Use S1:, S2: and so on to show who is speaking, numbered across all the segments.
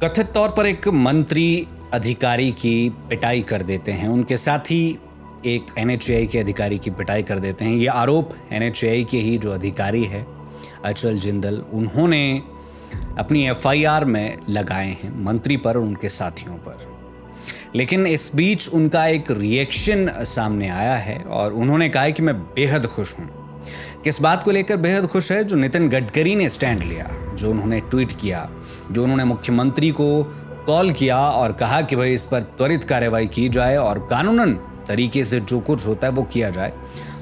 S1: कथित तौर पर एक मंत्री अधिकारी की पिटाई कर देते हैं, उनके साथ ही एक एनएचएआई के अधिकारी की पिटाई कर देते हैं। ये आरोप एनएचएआई के ही जो अधिकारी है अचल जिंदल, उन्होंने अपनी एफआईआर में लगाए हैं मंत्री पर और उनके साथियों पर। लेकिन इस बीच उनका एक रिएक्शन सामने आया है और उन्होंने कहा है कि मैं बेहद खुश हूँ। किस बात को लेकर बेहद खुश है? जो नितिन गडकरी ने स्टैंड लिया, जो उन्होंने ट्वीट किया, जो उन्होंने मुख्यमंत्री को कॉल किया और कहा कि भाई इस पर त्वरित कार्रवाई की जाए और कानूनन तरीके से जो कुछ होता है वो किया जाए।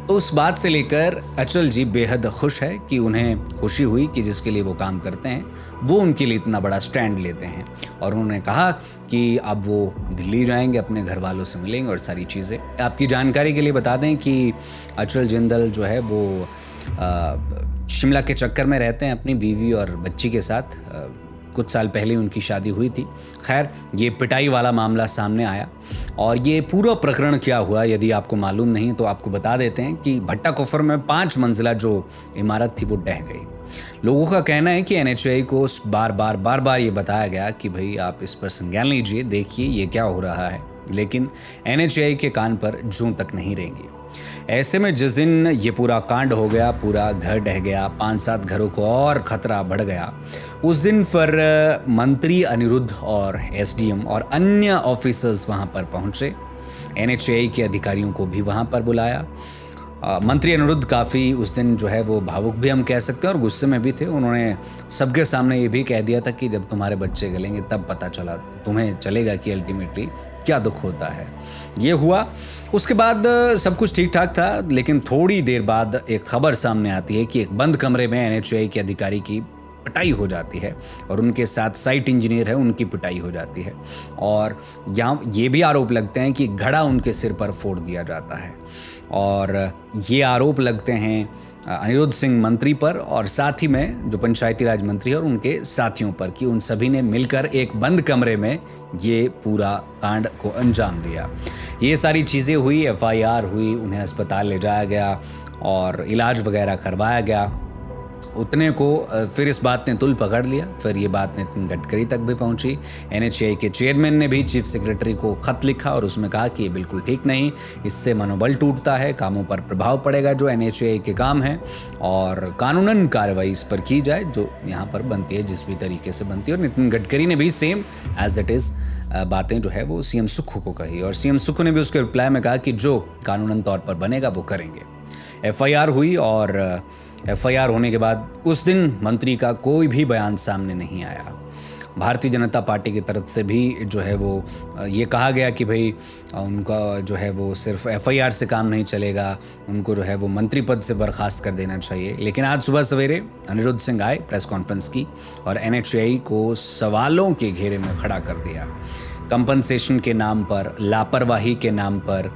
S1: तो उस बात से लेकर अचल जी बेहद खुश है कि उन्हें खुशी हुई कि जिसके लिए वो काम करते हैं वो उनके लिए इतना बड़ा स्टैंड लेते हैं। और उन्होंने कहा कि अब वो दिल्ली जाएंगे, अपने घर वालों से मिलेंगे और सारी चीज़ें। आपकी जानकारी के लिए बता दें कि अचल जिंदल जो है वो शिमला के चक्कर में रहते हैं अपनी बीवी और बच्ची के साथ। कुछ साल पहले उनकी शादी हुई थी। खैर, ये पिटाई वाला मामला सामने आया और ये पूरा प्रकरण क्या हुआ, यदि आपको मालूम नहीं तो आपको बता देते हैं कि भट्टा कुफर में 5 मंजिला जो इमारत थी वो ढह गई। लोगों का कहना है कि एनएचएआई को बार बार ये बताया गया कि भाई आप इस पर संज्ञान लीजिए, देखिए ये क्या हो रहा है, लेकिन एनएचएआई के कान पर जूं तक नहीं रहेंगी। ऐसे में जिस दिन ये पूरा कांड हो गया, पूरा घर ढह गया, 5-7 घरों को और खतरा बढ़ गया, उस दिन पर मंत्री अनिरुद्ध और एसडीएम और अन्य ऑफिसर्स वहाँ पर पहुँचे। एनएचएआई के अधिकारियों को भी वहाँ पर बुलाया। मंत्री अनिरुद्ध काफ़ी उस दिन जो है वो भावुक भी हम कह सकते हैं और गुस्से में भी थे। उन्होंने सबके सामने ये भी कह दिया था कि जब तुम्हारे बच्चे गलेंगे तब पता चला तुम्हें चलेगा कि अल्टीमेटली क्या दुख होता है। ये हुआ, उसके बाद सब कुछ ठीक ठाक था, लेकिन थोड़ी देर बाद एक खबर सामने आती है कि एक बंद कमरे में एनएचएआई के अधिकारी की पिटाई हो जाती है और उनके साथ साइट इंजीनियर है, उनकी पिटाई हो जाती है। और यहाँ ये भी आरोप लगते हैं कि घड़ा उनके सिर पर फोड़ दिया जाता है। और ये आरोप लगते हैं अनिरुद्ध सिंह मंत्री पर और साथ ही में जो पंचायती राज मंत्री है और उनके साथियों पर, कि उन सभी ने मिलकर एक बंद कमरे में ये पूरा कांड को अंजाम दिया। ये सारी चीज़ें हुई, एफआईआर हुई, उन्हें अस्पताल ले जाया गया और इलाज वगैरह करवाया गया। उतने को फिर इस बात ने तुल पकड़ लिया, फिर ये बात नितिन गडकरी तक भी पहुंची। एनएचएआई के चेयरमैन ने भी चीफ सेक्रेटरी को खत लिखा और उसमें कहा कि ये बिल्कुल ठीक नहीं, इससे मनोबल टूटता है, कामों पर प्रभाव पड़ेगा जो एनएचएआई के काम हैं, और कानूनन कार्रवाई इस पर की जाए जो यहाँ पर बनती है, जिस भी तरीके से बनती है। और नितिन गडकरी ने भी सेम एज इट इज़ बातें जो है वो सीएम सुक्खू को कही और सीएम सुक्खू ने भी उसके रिप्लाई में कहा कि जो कानूनन तौर पर बनेगा वो करेंगे। एफआईआर हुई और एफआईआर होने के बाद उस दिन मंत्री का कोई भी बयान सामने नहीं आया। भारतीय जनता पार्टी की तरफ से भी जो है वो ये कहा गया कि भाई उनका जो है वो सिर्फ एफआईआर से काम नहीं चलेगा, उनको जो है वो मंत्री पद से बर्खास्त कर देना चाहिए। लेकिन आज सुबह सवेरे अनिरुद्ध सिंह आए, प्रेस कॉन्फ्रेंस की और एनएचएआई को सवालों के घेरे में खड़ा कर दिया। कंपनसेशन के नाम पर, लापरवाही के नाम पर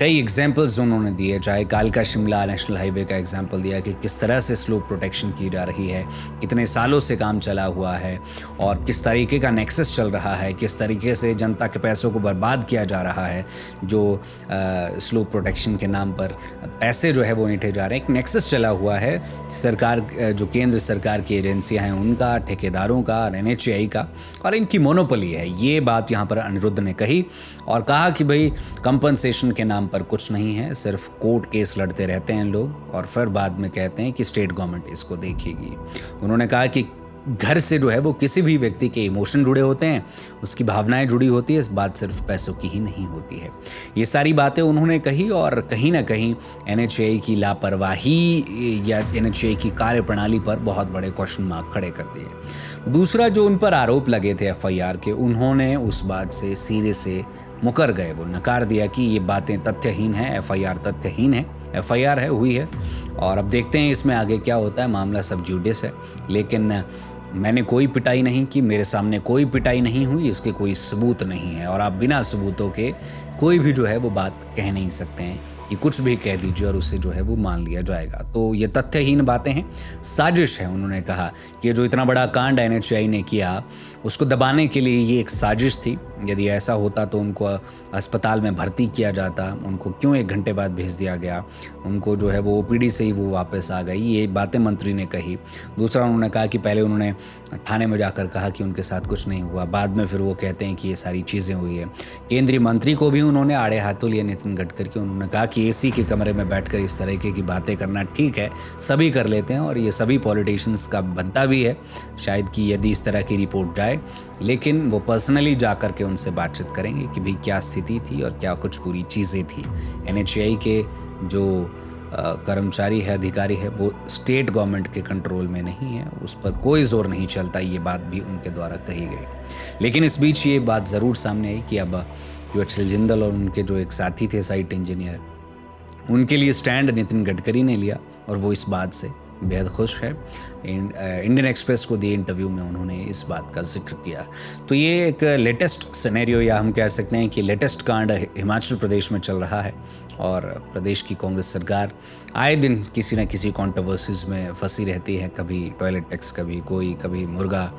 S1: कई एग्जाम्पल्स उन्होंने दिए, चाहे कालका शिमला नेशनल हाईवे का एग्जाम्पल दिया कि किस तरह से स्लोप प्रोटेक्शन की जा रही है, कितने सालों से काम चला हुआ है और किस तरीके का नेक्सस चल रहा है, किस तरीके से जनता के पैसों को बर्बाद किया जा रहा है, जो स्लोप प्रोटेक्शन के नाम पर पैसे जो है वो ऐंठे जा रहे हैं। एक नेक्सस चला हुआ है सरकार, जो केंद्र सरकार की एजेंसियाँ हैं उनका, ठेकेदारों का और एनएचएआई का, और इनकी मोनोपोली है। ये बात यहाँ पर अनिरुद्ध ने कही और कहा कि भाई कंपनसेशन के नाम पर कुछ नहीं है, सिर्फ कोर्ट केस लड़ते रहते हैं लोग और फिर बाद में कहते हैं कि स्टेट गवर्नमेंट इसको देखेगी। उन्होंने कहा कि घर से जो है वो किसी भी व्यक्ति के इमोशन जुड़े होते हैं, उसकी भावनाएं जुड़ी होती है, इस बात सिर्फ पैसों की ही नहीं होती है। ये सारी बातें उन्होंने कही और कहीं ना कहीं एनएचएआई की लापरवाही या एनएचएआई की कार्यप्रणाली पर बहुत बड़े क्वेश्चन मार्क खड़े कर दिए। दूसरा जो उन पर आरोप लगे थे एफआईआर के, उन्होंने उस बात से सिरे से मुकर गए, वो नकार दिया कि ये बातें तथ्यहीन हैं, एफआईआर तथ्यहीन है, एफआईआर है, हुई है और अब देखते हैं इसमें आगे क्या होता है। मामला सब जुडिस है, लेकिन मैंने कोई पिटाई नहीं की, मेरे सामने कोई पिटाई नहीं हुई, इसके कोई सबूत नहीं है और आप बिना सबूतों के कोई भी जो है वो बात कह नहीं सकते हैं कि कुछ भी कह दीजिए और उसे जो है वो मान लिया जाएगा। तो ये तथ्यहीन बातें हैं, साजिश है। उन्होंने कहा कि जो इतना बड़ा कांड एनएचएआई ने किया उसको दबाने के लिए ये एक साजिश थी, यदि ऐसा होता तो उनको अस्पताल में भर्ती किया जाता, उनको क्यों 1 घंटे बाद भेज दिया गया, उनको जो है वो ओपीडी से ही वो वापस आ गई, ये बातें मंत्री ने कही। दूसरा उन्होंने कहा कि पहले उन्होंने थाने में जाकर कहा कि उनके साथ कुछ नहीं हुआ, बाद में फिर वो कहते हैं कि ये सारी चीज़ें हुई है। केंद्रीय मंत्री को भी उन्होंने आड़े हाथों लिया, नितिन गडकरी के। उन्होंने कहा कि एसी के कमरे में बैठकर इस तरीके की बातें करना ठीक है, सभी कर लेते हैं और ये सभी पॉलिटिशियंस का बनता भी है शायद कि यदि इस तरह की रिपोर्ट जाए, लेकिन वो पर्सनली जा कर के उनसे बातचीत करेंगे कि भाई क्या स्थिति थी और क्या कुछ पूरी चीज़ें थी। एनएचएआई के जो कर्मचारी है, अधिकारी है, वो स्टेट गवर्नमेंट के कंट्रोल में नहीं है, उस पर कोई जोर नहीं चलता, ये बात भी उनके द्वारा कही गई। लेकिन इस बीच ये बात ज़रूर सामने आई कि अब जो अचल जिंदल और उनके जो एक साथी थे साइट इंजीनियर, उनके लिए स्टैंड नितिन गडकरी ने लिया और वो इस बात से बेहद खुश है। इंडियन एक्सप्रेस को दिए इंटरव्यू में उन्होंने इस बात का जिक्र किया। तो ये एक लेटेस्ट सिनेरियो, या हम कह सकते हैं कि लेटेस्ट कांड हिमाचल प्रदेश में चल रहा है और प्रदेश की कांग्रेस सरकार आए दिन किसी न किसी कंट्रोवर्सीज में फंसी रहती है, कभी टॉयलेट टैक्स, कभी कोई, कभी मुर्गा,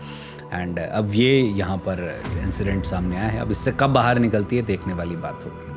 S1: एंड अब ये यहाँ पर इंसिडेंट सामने आया है। अब इससे कब बाहर निकलती है देखने वाली बात होगी।